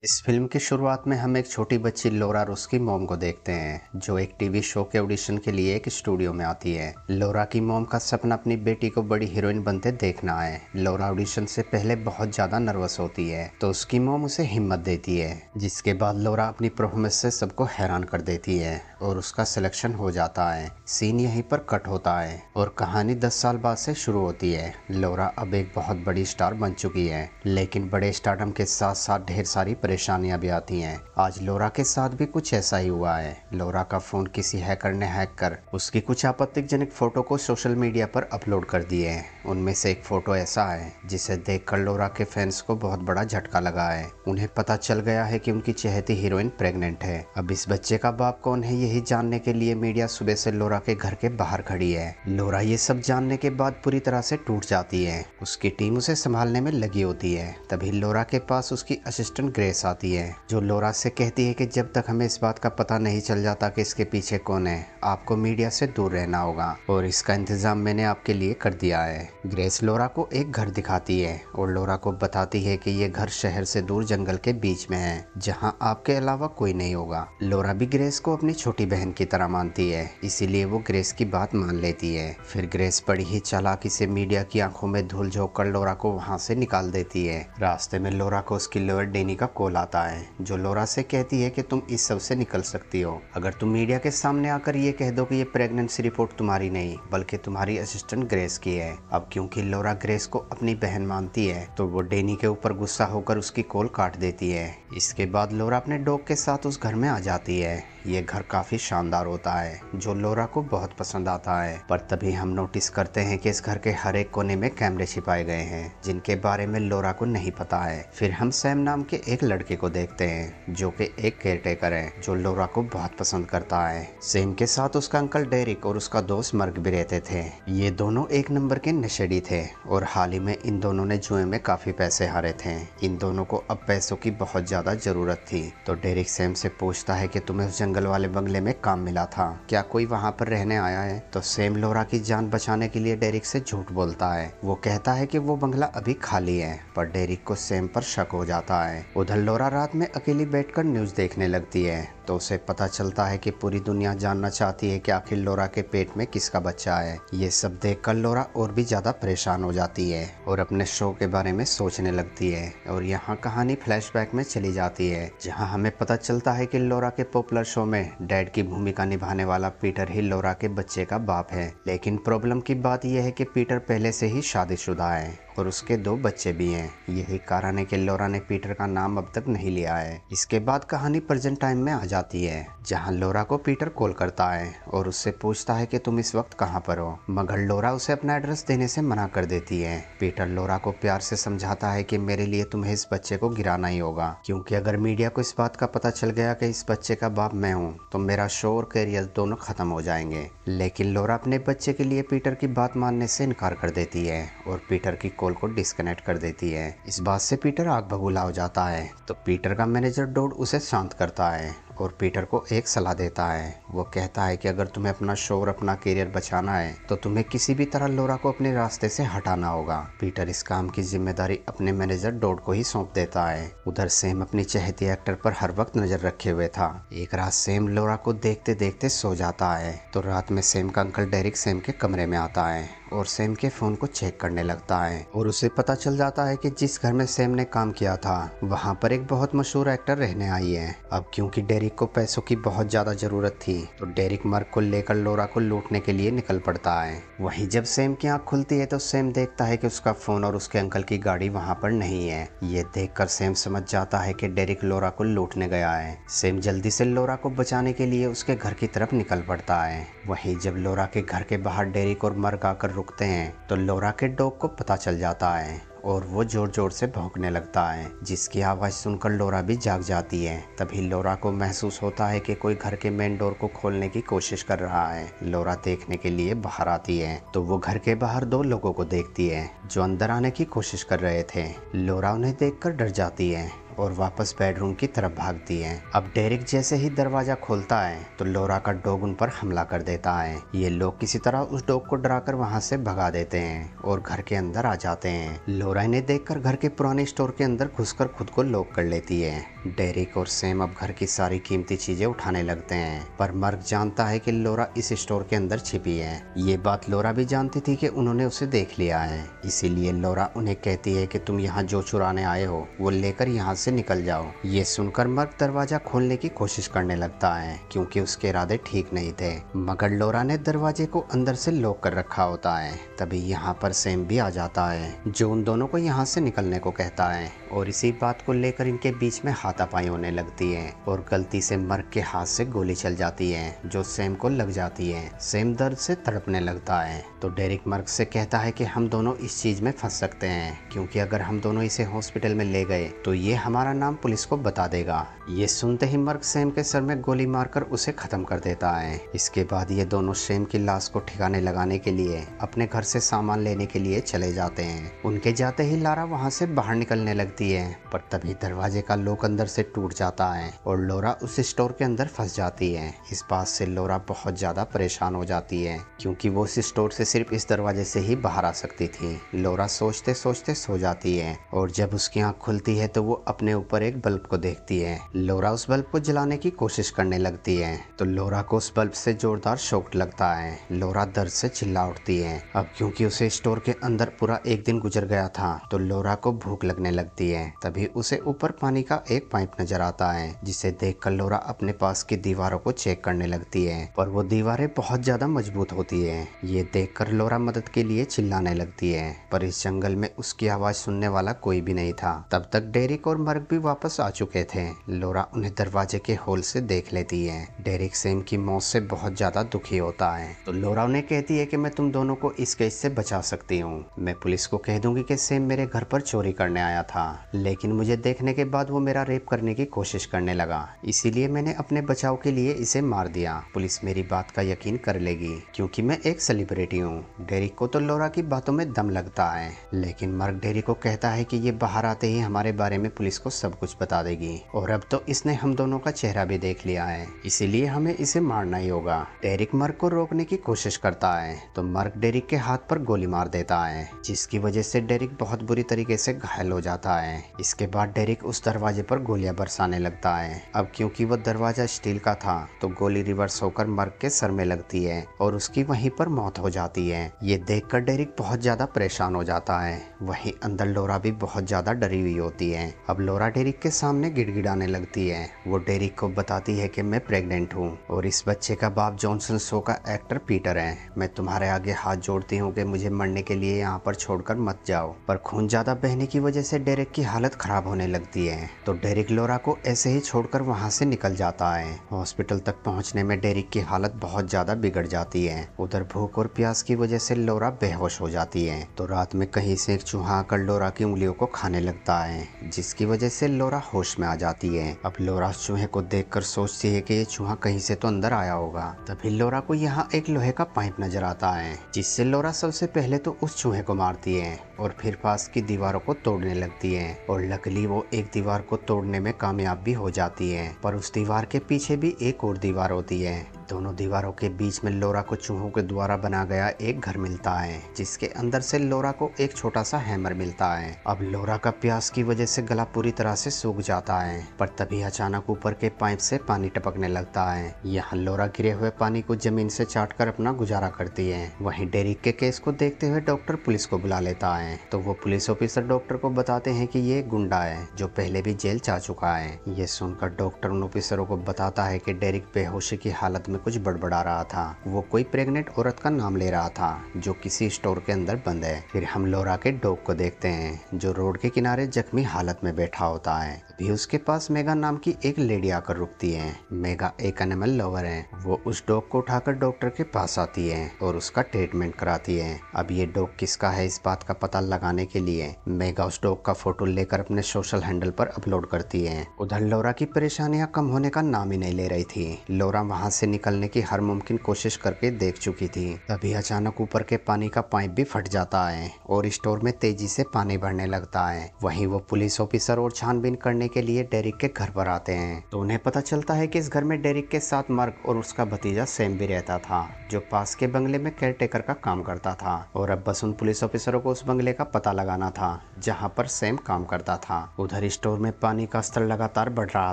इस फिल्म की शुरुआत में हम एक छोटी बच्ची लोरा और उसकी मॉम को देखते हैं जो एक टीवी शो के ऑडिशन के लिए एक स्टूडियो में आती है। लोरा की मॉम का सपना अपनी बेटी को बड़ी हीरोइन बनते देखना है। लोरा ऑडिशन से पहले बहुत ज्यादा नर्वस होती है तो उसकी मॉम उसे हिम्मत देती है, जिसके बाद लोरा अपनी परफॉर्मेंस से सबको हैरान कर देती है और उसका सिलेक्शन हो जाता है। सीन यहीं पर कट होता है और कहानी 10 साल बाद से शुरू होती है। लोरा अब एक बहुत बड़ी स्टार बन चुकी है, लेकिन बड़े स्टारडम के साथ साथ ढेर सारी परेशानियां भी आती हैं। आज लोरा के साथ भी कुछ ऐसा ही हुआ है। लोरा का फोन किसी हैकर ने हैक कर उसकी कुछ आपत्तिजनक फोटो को सोशल मीडिया पर अपलोड कर दिए हैं। उनमें से एक फोटो ऐसा है जिसे देखकर लोरा के फैंस को बहुत बड़ा झटका लगा है। उन्हें पता चल गया है कि उनकी चहेती हीरोइन प्रेग्नेंट है। अब इस बच्चे का बाप कौन है यही जानने के लिए मीडिया सुबह से लोरा के घर के बाहर खड़ी है। लोरा ये सब जानने के बाद पूरी तरह से टूट जाती है। उसकी टीम उसे संभालने में लगी होती है। तभी लोरा के पास उसकी असिस्टेंट ग्रेस आती है जो लोरा से कहती है कि जब तक हमें इस बात का पता नहीं चल जाता कि इसके पीछे कौन है, आपको मीडिया से दूर रहना होगा और इसका इंतजाम मैंने आपके लिए कर दिया है। ग्रेस लोरा को एक घर दिखाती है और लोरा को बताती है कि ये घर शहर से दूर जंगल के बीच में है जहाँ आपके अलावा कोई नहीं होगा। लोरा भी ग्रेस को अपनी छोटी बहन की तरह मानती है, इसीलिए वो ग्रेस की बात मान लेती है। फिर ग्रेस बड़ी ही चालाकी से मीडिया की आंखों में धूल झोंक कर लोरा को वहाँ से निकाल देती है। रास्ते में लोरा को उसकी लॉयर डेनी का कॉल आता है जो लोरा से कहती है कि तुम इस सब से निकल सकती हो अगर तुम मीडिया के सामने आकर ये कह दो कि ये प्रेगनेंसी रिपोर्ट तुम्हारी नहीं बल्कि तुम्हारी असिस्टेंट ग्रेस की है। अब क्योंकि लोरा ग्रेस को अपनी बहन मानती है तो वो डेनी के ऊपर गुस्सा होकर उसकी कॉल काट देती है। इसके बाद लोरा अपने डॉग के साथ उस घर में आ जाती है। ये घर काफी शानदार होता है जो लोरा को बहुत पसंद आता है, पर तभी हम नोटिस करते हैं कि इस घर के हर एक कोने में कैमरे छिपाए गए हैं जिनके बारे में लोरा को नहीं पता है। फिर हम सैम नाम के एक लड़के को देखते हैं जो कि एक केयरटेकर है जो लोरा को बहुत पसंद करता है। सैम के साथ उसका अंकल डेरिक और उसका दोस्त मर्क भी रहते थे। ये दोनों एक नंबर के नशेड़ी थे और हाल ही में इन दोनों ने जुए में काफी पैसे हारे थे। इन दोनों को अब पैसों की बहुत ज्यादा जरूरत थी तो डेरिक सैम से पूछता है कि तुम्हें उस जंगल वाले बंगले में काम मिला था, क्या कोई वहाँ पर रहने आया है? तो सैम लोरा की जान बचाने के लिए डेरिक से झूठ बोलता है। वो कहता है कि वो बंगला अभी खाली है, पर डेरिक को सैम पर शक हो जाता है। उधर लोरा रात में अकेली बैठकर न्यूज देखने लगती है तो उसे पता चलता है कि पूरी दुनिया जानना चाहती है कि आखिर लोरा के पेट में किसका बच्चा है। ये सब देखकर लोरा और भी ज्यादा परेशान हो जाती है और अपने शो के बारे में सोचने लगती है। और यहाँ कहानी फ्लैशबैक में चली जाती है जहाँ हमें पता चलता है कि लोरा के पॉपुलर शो में डैड की भूमिका निभाने वाला पीटर ही लोरा के बच्चे का बाप है। लेकिन प्रॉब्लम की बात यह है कि पीटर पहले से ही शादीशुदा है और उसके 2 बच्चे भी हैं। यही कारण है कि लोरा ने पीटर का नाम अब तक नहीं लिया है। इसके बाद कहानी प्रेजेंट टाइम में आ जाती है जहां लोरा को पीटर कॉल करता है और उससे पूछता है कि तुम इस वक्त कहां पर हो, मगर लोरा उसे अपना एड्रेस देने से मना कर देती है। पीटर लोरा को प्यार से समझाता है कि मेरे लिए तुम्हें इस बच्चे को गिराना ही होगा, क्योंकि अगर मीडिया को इस बात का पता चल गया कि इस बच्चे का बाप मैं हूँ तो मेरा शो और करियर दोनों खत्म हो जाएंगे। लेकिन लोरा अपने बच्चे के लिए पीटर की बात मानने से इनकार कर देती है और पीटर की कॉल को डिस्कनेक्ट कर देती है। इस बात से पीटर आग बबूला हो जाता है तो पीटर का मैनेजर डॉड उसे शांत करता है और पीटर को एक सलाह देता है। वो कहता है कि अगर तुम्हें अपना शो और अपना करियर बचाना है तो तुम्हें किसी भी तरह लोरा को अपने रास्ते से हटाना होगा। पीटर इस काम की जिम्मेदारी अपने मैनेजर डॉड को ही सौंप देता है। उधर सैम अपनी चहेती एक्टर पर हर वक्त नजर रखे हुए था। एक रात सैम लोरा को देखते देखते सो जाता है तो रात में सैम का अंकल डेरिक सैम के कमरे में आता है और सैम के फोन को चेक करने लगता है और उसे पता चल जाता है कि जिस घर में सैम ने काम किया था वहाँ पर एक बहुत मशहूर एक्टर रहने आई है। अब क्योंकि डेरिक को पैसों की बहुत ज्यादा जरूरत थी तो डेरिक मर्क को लेकर लोरा को लूटने के लिए निकल पड़ता है। वहीं जब सैम की आंख खुलती है तो सैम देखता है कि उसका फोन और उसके अंकल की गाड़ी वहाँ पर नहीं है। ये देखकर सैम समझ जाता है कि डेरिक लोरा को लूटने गया है। सैम जल्दी से लोरा को बचाने के लिए उसके घर की तरफ निकल पड़ता है। वहीं जब लोरा के घर के बाहर डेरिक और मर्क आकर रुकते हैं तो लोरा के डॉग को पता चल जाता है और वो जोर जोर से भौंकने लगता है, जिसकी आवाज सुनकर लोरा भी जाग जाती है। तभी लोरा को महसूस होता है कि कोई घर के मेन डोर को खोलने की कोशिश कर रहा है। लोरा देखने के लिए बाहर आती है तो वो घर के बाहर 2 लोगों को देखती है जो अंदर आने की कोशिश कर रहे थे। लोरा उन्हें देखकर डर जाती है और वापस बेडरूम की तरफ भागती है। अब डेरिक जैसे ही दरवाजा खोलता है तो लोरा का डॉग उन पर हमला कर देता है। ये लोग किसी तरह उस डॉग को डराकर वहां से भगा देते हैं और घर के अंदर आ जाते हैं। लोरा इन्हें देखकर घर के पुराने स्टोर के अंदर घुसकर खुद को लॉक कर लेती है। डेरिक और सैम अब घर की सारी कीमती चीजें उठाने लगते हैं, पर मर्क जानता है कि लोरा इस स्टोर के अंदर छिपी है। ये बात लोरा भी जानती थी कि उन्होंने उसे देख लिया है, इसीलिए लोरा उन्हें कहती है कि तुम यहाँ जो चुराने आए हो वो लेकर यहाँ से निकल जाओ। ये सुनकर मर्क दरवाजा खोलने की कोशिश करने लगता है, क्योंकि उसके इरादे ठीक नहीं थे, मगर लोरा ने दरवाजे को अंदर से लॉक कर रखा होता है। तभी यहाँ पर सैम भी आ जाता है, जो उन दोनों को यहाँ से निकलने को कहता है, और इसी बात को लेकर इनके बीच में हाथापाई होने लगती है और गलती से मर्क के हाथ से गोली चल जाती है, जो सैम को लग जाती है। सैम दर्द से तड़पने लगता है, तो डेरिक मर्क से कहता है कि हम दोनों इस चीज में फंस सकते हैं, क्योंकि अगर हम दोनों इसे हॉस्पिटल में ले गए तो ये हमारा नाम पुलिस को बता देगा। ये सुनते ही मर्क सैम के सर में गोली मारकर उसे खत्म कर देता है। इसके बाद ये दोनों सैम की लाश को ठिकाने लगाने के लिए अपने घर से सामान लेने के लिए चले जाते हैं। उनके जाते ही लारा वहाँ से बाहर निकलने लगती है, पर तभी दरवाजे का लॉक अंदर से टूट जाता है और लोरा उस स्टोर के अंदर फंस जाती है। इस बात से लोरा बहुत ज्यादा परेशान हो जाती है, क्योंकि वो उस स्टोर से सिर्फ इस दरवाजे से ही बाहर आ सकती थी। लोरा सोचते सोचते सो जाती है, और जब उसकी आंख खुलती है तो वो अपने ऊपर एक बल्ब को देखती है। लोरा उस बल्ब को जलाने की कोशिश करने लगती है, तो लोरा को उस बल्ब से जोरदार शॉक लगता है। लोरा दर्द से चिल्ला उठती है। अब क्योंकि उसे स्टोर के अंदर पूरा एक दिन गुजर गया था, तो लोरा को भूख लगने लगती है। तभी उसे ऊपर पानी का एक पाइप नजर आता है, जिसे देखकर लोरा अपने पास की दीवारों को चेक करने लगती है, पर वो दीवारें बहुत ज्यादा मजबूत होती है। ये देखकर लोरा मदद के लिए चिल्लाने लगती है, पर इस जंगल में उसकी आवाज सुनने वाला कोई भी नहीं था। तब तक डेरिक और मर्क भी वापस आ चुके थे। लोरा उन्हें दरवाजे के होल से देख लेती है। डेरिक सैम की मौत से बहुत ज्यादा दुखी होता है, तो लोरा उन्हें कहती है कि मैं तुम दोनों को इस केस से बचा सकती हूँ। मैं पुलिस को कह दूंगी कि सैम मेरे घर पर चोरी करने आया था, लेकिन मुझे देखने के बाद वो मेरा रेप करने की कोशिश करने लगा, इसीलिए मैंने अपने बचाव के लिए इसे मार दिया। पुलिस मेरी बात का यकीन कर लेगी, क्योंकि मैं एक सेलिब्रिटी हूँ। डेरिक को तो लोरा की बातों में दम लगता है, लेकिन मर्क डेरिक को कहता है कि ये बाहर आते ही हमारे बारे में पुलिस को सब कुछ बता देगी, और अब तो इसने हम दोनों का चेहरा भी देख लिया है, इसीलिए हमें इसे मारना ही होगा। डेरिक मर्क को रोकने की कोशिश करता है, तो मर्क डेरिक के हाथ पर गोली मार देता है, जिसकी वजह से डेरिक बहुत बुरी तरीके से घायल हो जाता है। इसके बाद डेरिक उस दरवाजे पर गोलियां बरसाने लगता है। अब क्योंकि वो दरवाजा स्टील का था, तो गोली रिवर्स होकर मर्क के सर में लगती है और उसकी वहीं पर मौत हो जाती है। ये देखकर डेरिक बहुत ज्यादा परेशान हो जाता है। वहीं अंदर लोरा भी बहुत ज्यादा डरी हुई होती है। अब लोरा डेरिक के सामने गिड़गिड़ाने लगती है। वो डेरिक को बताती है कि मैं प्रेग्नेंट हूँ और इस बच्चे का बाप जॉनसन शो का एक्टर पीटर है। मैं तुम्हारे आगे हाथ जोड़ती हूँ कि मुझे मरने के लिए यहाँ पर छोड़कर मत जाओ। पर खून ज्यादा बहने की वजह से डेरिक की हालत खराब होने लगती है, तो डेरिक लोरा को ऐसे ही छोड़कर वहाँ से निकल जाता है। हॉस्पिटल तक पहुँचने में डेरिक की हालत बहुत ज्यादा बिगड़ जाती है। उधर भूख और प्यास की वजह से लोरा बेहोश हो जाती है, तो रात में कहीं से एक चूहा आकर लोरा की उंगलियों को खाने लगता है, जिसकी वजह से लोरा होश में आ जाती है। अब लोरा उस चूहे को देखकर सोचती है कि ये चूहा कहीं से तो अंदर आया होगा। तभी लोरा को यहाँ एक लोहे का पाइप नजर आता है, जिससे लोरा सबसे पहले तो उस चूहे को मारती है और फिर पास की दीवारों को तोड़ने लगती है, और लकीली वो एक दीवार को तोड़ने में कामयाब भी हो जाती है। पर उस दीवार के पीछे भी एक और दीवार होती है। दोनों दीवारों के बीच में लोरा को चूहों के द्वारा बना गया एक घर मिलता है, जिसके अंदर से लोरा को एक छोटा सा हैमर मिलता है। अब लोरा का प्यास की वजह से गला पूरी तरह से सूख जाता है, पर तभी अचानक ऊपर के पाइप से पानी टपकने लगता है। यहाँ लोरा गिरे हुए पानी को जमीन से चाटकर अपना गुजारा करती है। वहीं डेरिक के केस को देखते हुए डॉक्टर पुलिस को बुला लेता है, तो वो पुलिस ऑफिसर डॉक्टर को बताते हैं कि ये गुंडा है जो पहले भी जेल जा चुका है। ये सुनकर डॉक्टर उन ऑफिसरों को बताता है कि डेरिक बेहोशी की हालत में कुछ बड़बड़ा रहा था। वो कोई प्रेग्नेंट औरत का नाम ले रहा था जो किसी स्टोर के अंदर बंद है। फिर हम लोरा के डॉग को देखते हैं, जो रोड के किनारे जख्मी हालत में बैठा होता है। अभी उसके पास मेगा नाम की एक लेडी आकर रुकती है। मेगा एक एनिमल लवर है। वो उस डॉग को उठाकर डॉक्टर के पास आती है और उसका ट्रीटमेंट कराती है। अब ये डॉग किसका है इस बात का पता लगाने के लिए मेगा उस डॉग का फोटो लेकर अपने सोशल हैंडल पर अपलोड करती है। उधर लोरा की परेशानियां कम होने का नाम ही नहीं ले रही थी। लोरा वहाँ से निकल निकलने की हर मुमकिन कोशिश करके देख चुकी थी। तभी अचानक ऊपर के पानी का पाइप भी फट जाता है और स्टोर में तेजी से पानी भरने लगता है। वहीं वो पुलिस ऑफिसर और छानबीन करने के लिए डेरिक के घर पर आते हैं तो उन्हें पता चलता है कि इस घर में डेरिक के साथ मार्क और उसका भतीजा सैम भी रहता था, जो पास के बंगले में केयरटेकर का काम करता था। और अब बस उन पुलिस ऑफिसरों को उस बंगले का पता लगाना था जहां पर सैम काम करता था। उधर स्टोर में पानी का स्तर लगातार बढ़ रहा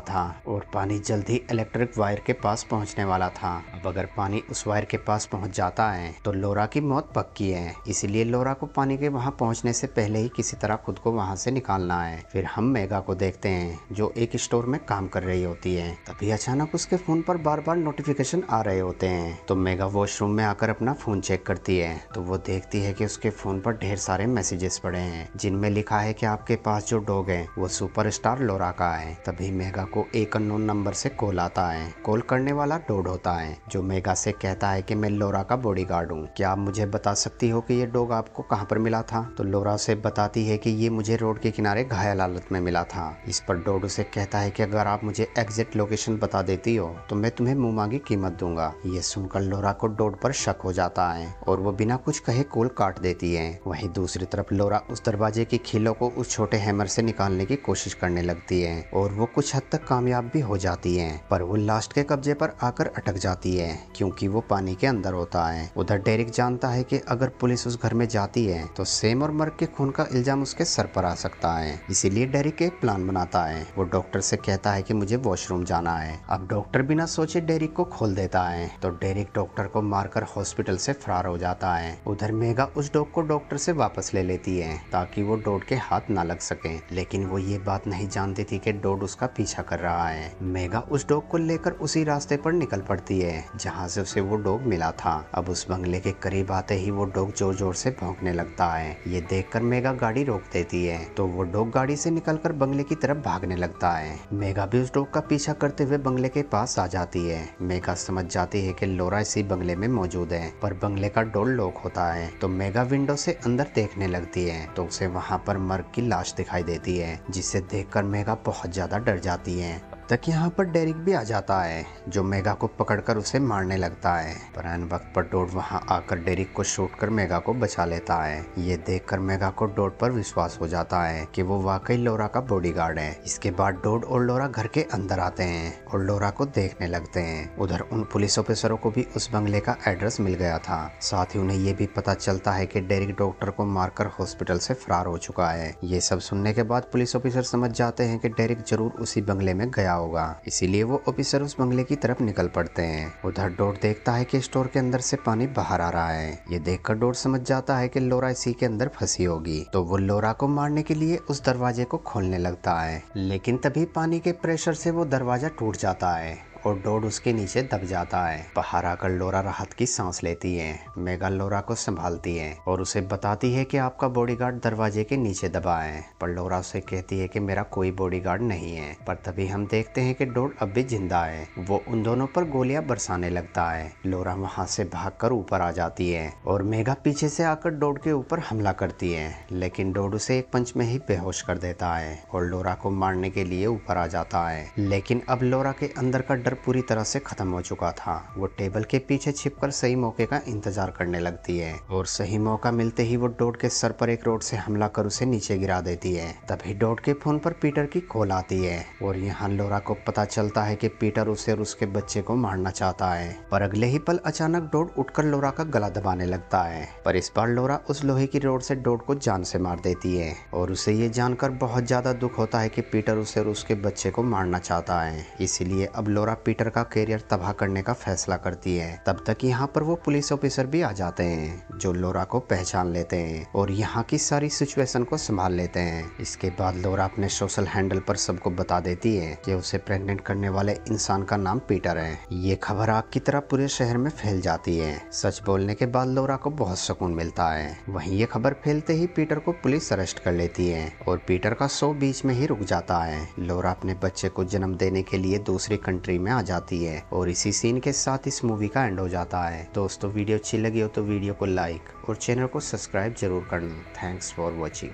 था और पानी जल्द ही इलेक्ट्रिक वायर के पास पहुंचने वाला था। अब अगर पानी उस वायर के पास पहुंच जाता है तो लोरा की मौत पक्की है, इसलिए लोरा को पानी के वहां पहुंचने से पहले ही किसी तरह खुद को वहां से निकालना है। फिर हम मेगा को देखते हैं जो एक स्टोर में काम कर रही होती है। तभी अचानक उसके फोन पर बार बार नोटिफिकेशन आ रहे होते हैं तो मेगा वॉशरूम में आकर अपना फोन चेक करती है तो वो देखती है कि उसके फोन पर ढेर सारे मैसेजेस पड़े हैं जिनमें लिखा है कि आपके पास जो डॉग है वो सुपरस्टार लोरा का है। तभी मेगा को एक अननोन नंबर से कॉल आता है। कॉल करने वाला डॉग होता है जो मेगा से कहता है कि मैं लोरा का बॉडीगार्ड हूँ, क्या आप मुझे बता सकती हो कि ये डॉग आपको कहाँ पर मिला था। तो लोरा उसे बताती है कि ये मुझे रोड के किनारे घायल हालत में मिला था। इस पर डॉग उसे कहता है कि अगर आप मुझे एग्जैक्ट लोकेशन बता देती हो तो मैं तुम्हें मुंह मांगी कीमत दूंगा। ये सुनकर लोरा को डॉग पर शक हो जाता है और वो बिना कुछ कहे कॉल काट देती है। वहीं दूसरी तरफ लोरा उस दरवाजे की खिलों को उस छोटे हैमर से निकालने की कोशिश करने लगती है और वो कुछ हद तक कामयाब भी हो जाती है, पर वो लास्ट के कब्जे पर आकर अटक जाती है क्योंकि वो पानी के अंदर होता है। उधर डेरिक जानता है कि अगर पुलिस उस घर में जाती है तो सैम और मर्क के खून का इल्जाम उसके सर पर आ सकता है। इसीलिए डेरिक एक प्लान बनाता है। वो डॉक्टर से कहता है कि मुझे वॉशरूम जाना है। अब डॉक्टर बिना सोचे डेरिक को खोल देता है तो डेरिक डॉक्टर को मारकर हॉस्पिटल से फरार हो जाता है। उधर मेगा उस डॉग को डॉक्टर से वापस ले लेती है ताकि वो डॉग के हाथ ना लग सके, लेकिन वो ये बात नहीं जानती थी कि डॉग उसका पीछा कर रहा है। मेगा उस डॉग को लेकर उसी रास्ते पर निकल पड़ती है जहाँ से उसे वो डॉग मिला था। अब उस बंगले के करीब आते ही वो डॉग जोर जोर से भौंकने लगता है। ये देखकर मेगा गाड़ी रोक देती है तो वो डॉग गाड़ी से निकलकर बंगले की तरफ भागने लगता है। मेगा भी उस डॉग का पीछा करते हुए बंगले के पास आ जाती है। मेगा समझ जाती है कि लोरा इसी बंगले में मौजूद है, पर बंगले का डोर लॉक होता है तो मेगा विंडो से अंदर देखने लगती है तो उसे वहां पर मर्क की लाश दिखाई देती है, जिसे देखकर मेगा बहुत ज्यादा डर जाती है। तक यहाँ पर डेरिक भी आ जाता है जो मेगा को पकड़कर उसे मारने लगता है, पर ऐन वक्त पर डॉड वहाँ आकर डेरिक को शूट कर मेगा को बचा लेता है। ये देखकर मेगा को डॉड पर विश्वास हो जाता है कि वो वाकई लोरा का बॉडीगार्ड है। इसके बाद डॉड और लोरा घर के अंदर आते हैं और लोरा को देखने लगते हैं। उधर उन पुलिस ऑफिसरों को भी उस बंगले का एड्रेस मिल गया था। साथ ही उन्हें ये भी पता चलता है कि डेरिक डॉक्टर को मारकर हॉस्पिटल से फरार हो चुका है। ये सब सुनने के बाद पुलिस ऑफिसर समझ जाते हैं कि डेरिक जरूर उसी बंगले में गया होगा, इसीलिए वो ऑफिसर उस बंगले की तरफ निकल पड़ते हैं। उधर डॉट देखता है कि स्टोर के अंदर से पानी बाहर आ रहा है। ये देखकर डॉट समझ जाता है कि लोरा इसी के अंदर फंसी होगी, तो वो लोरा को मारने के लिए उस दरवाजे को खोलने लगता है, लेकिन तभी पानी के प्रेशर से वो दरवाजा टूट जाता है और डॉड उसके नीचे दब जाता है। बाहर आकर लोरा राहत की सांस लेती है। मेगा लोरा को संभालती है और उसे बताती है कि आपका बॉडीगार्ड दरवाजे के नीचे दबा है, पर लोरा उसे कहती है कि मेरा कोई बॉडीगार्ड नहीं है। पर तभी हम देखते हैं कि डॉड अब भी जिंदा है। वो उन दोनों पर गोलियां बरसाने लगता है। लोरा वहाँ से भागकर ऊपर आ जाती है और मेगा पीछे से आकर डॉड के ऊपर हमला करती है, लेकिन डॉड उसे एक पंच में ही बेहोश कर देता है और लोरा को मारने के लिए ऊपर आ जाता है। लेकिन अब लोरा के अंदर का पूरी तरह से खत्म हो चुका था। वो टेबल के पीछे छिपकर सही मौके का इंतजार करने लगती है और सही मौका मिलते ही वो डॉड के सर पर एक रोड से हमला कर उसे नीचे गिरा देती है। तभी डॉड के फोन पर पीटर की कॉल आती है और यहाँ लोरा को पता चलता है कि पीटर उसे और उसके बच्चे को मारना चाहता है। पर अगले ही पल अचानक डॉड उठकर लोरा का गला दबाने लगता है, पर इस बार लोरा उस लोहे की रोड से डॉड को जान से मार देती है और उसे ये जानकर बहुत ज्यादा दुख होता है कि पीटर उसे और उसके बच्चे को मारना चाहता है। इसीलिए अब लोरा पीटर का कैरियर तबाह करने का फैसला करती है। तब तक यहाँ पर वो पुलिस ऑफिसर भी आ जाते हैं जो लोरा को पहचान लेते हैं और यहाँ की सारी सिचुएशन को संभाल लेते हैं। इसके बाद लोरा अपने सोशल हैंडल पर सबको बता देती है कि उसे प्रेग्नेंट करने वाले इंसान का नाम पीटर है। ये खबर आग की तरह पूरे शहर में फैल जाती है। सच बोलने के बाद लोरा को बहुत सुकून मिलता है। वहीं ये खबर फैलते ही पीटर को पुलिस अरेस्ट कर लेती है और पीटर का शो बीच में ही रुक जाता है। लोरा अपने बच्चे को जन्म देने के लिए दूसरी कंट्री में आ जाती है और इसी सीन के साथ इस मूवी का एंड हो जाता है। दोस्तों वीडियो अच्छी लगी हो तो वीडियो को लाइक और चैनल को सब्सक्राइब जरूर करना। Thanks for watching.